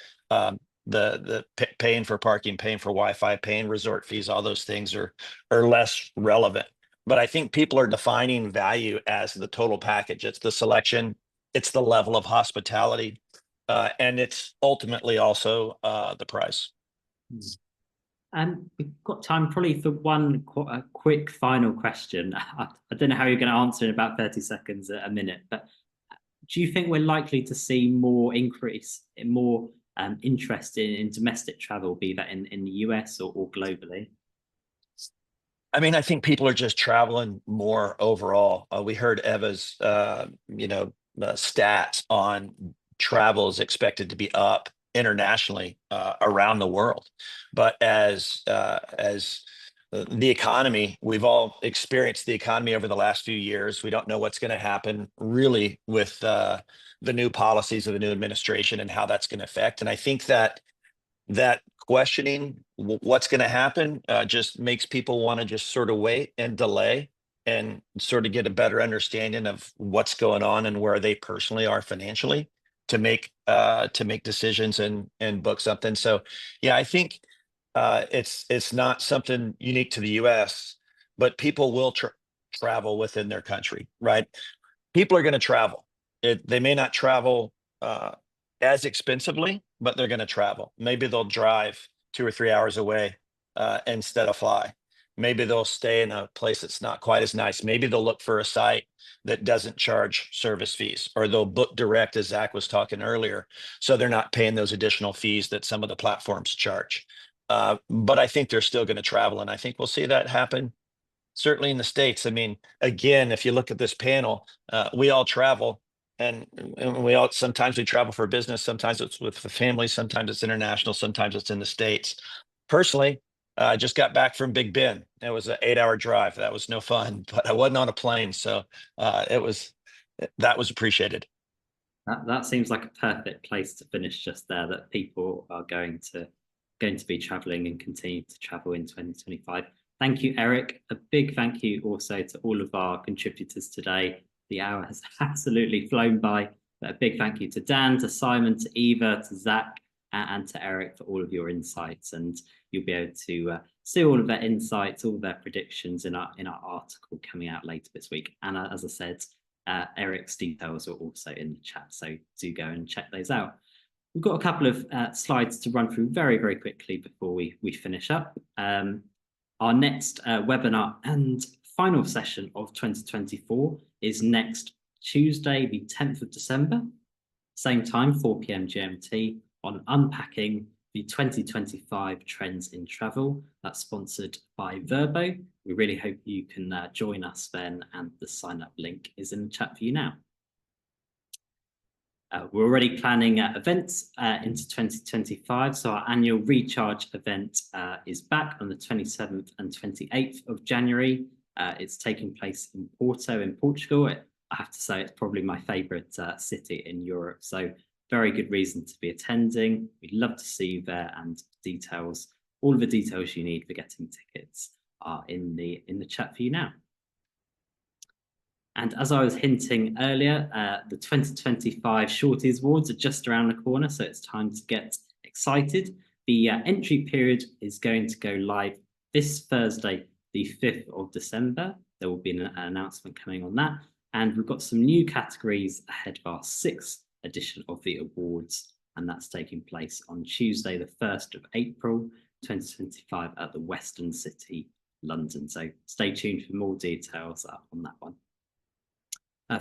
Paying for parking, paying for Wi-Fi, paying resort fees, all those things are less relevant. But I think people are defining value as the total package. It's the selection, it's the level of hospitality, and it's ultimately also the price.
And we've got time probably for one quick final question. I don't know how you're going to answer in about 30 seconds, a minute, but do you think we're likely to see more increase, more interest in domestic travel, be that in the US or globally?
I mean, I think people are just traveling more overall. We heard Eva's, stats on travel is expected to be up internationally around the world. But as the economy, we've all experienced the economy over the last few years. We don't know what's going to happen really with the new policies of the new administration and how that's going to affect. And I think that questioning what's going to happen just makes people want to just sort of wait and delay and sort of get a better understanding of what's going on and where they personally are financially to make decisions and book something. So yeah, I think it's not something unique to the US, but people will travel within their country, right? People are going to travel. They may not travel as expensively, but they're going to travel. Maybe they'll drive 2 or 3 hours away instead of fly. Maybe they'll stay in a place that's not quite as nice. Maybe they'll look for a site that doesn't charge service fees, or they'll book direct, as Zach was talking earlier, so they're not paying those additional fees that some of the platforms charge. But I think they're still going to travel, and I think we'll see that happen certainly in the States. I mean, again, if you look at this panel, we all travel. And sometimes we travel for business, sometimes it's with the family, sometimes it's international, sometimes it's in the States. Personally, I just got back from Big Bend. It was an 8-hour drive. That was no fun, but I wasn't on a plane, so that was appreciated.
That seems like a perfect place to finish just there, that people are going to be traveling and continue to travel in 2025. Thank you, Eric. A big thank you also to all of our contributors today. The hour has absolutely flown by. But a big thank you to Dan, to Simon, to Eva, to Zach, and to Eric for all of your insights. And you'll be able to see all of their insights, all their predictions in our article coming out later this week. And as I said, Eric's details are also in the chat, so do go and check those out. We've got a couple of slides to run through very, very quickly before we finish up. Our next webinar and final session of 2024 is next Tuesday, the 10th of December, same time, 4 p.m. GMT, on unpacking the 2025 trends in travel. That's sponsored by Verbo. We really hope you can join us then, and the sign up link is in the chat for you now. We're already planning events into 2025. So our annual Recharge event is back on the 27th and 28th of January. It's taking place in Porto in Portugal. I have to say it's probably my favorite city in Europe. So very good reason to be attending. We'd love to see you there, and details, all of the details you need for getting tickets are in the chat for you now. And as I was hinting earlier, the 2025 Shorties Awards are just around the corner, so it's time to get excited. The entry period is going to go live this Thursday, the 5th of December. There will be an announcement coming on that. And we've got some new categories ahead of our 6th edition of the awards, and that's taking place on Tuesday, the 1st of April, 2025 at the Western City, London. So stay tuned for more details on that one.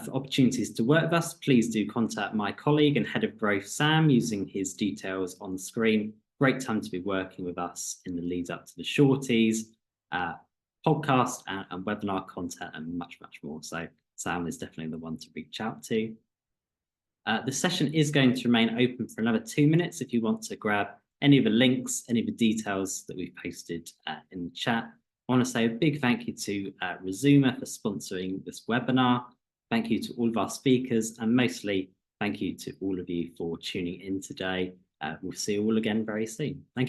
For opportunities to work with us, please do contact my colleague and head of growth, Sam, using his details on the screen, Great time to be working with us in the lead up to the shorties, podcast and webinar content, and much, much more. So Sam is definitely the one to reach out to. The session is going to remain open for another 2 minutes if you want to grab any of the links, any of the details that we've posted in the chat. I want to say a big thank you to Resooma for sponsoring this webinar. Thank you to all of our speakers, and mostly thank you to all of you for tuning in today. We'll see you all again very soon. Thank you.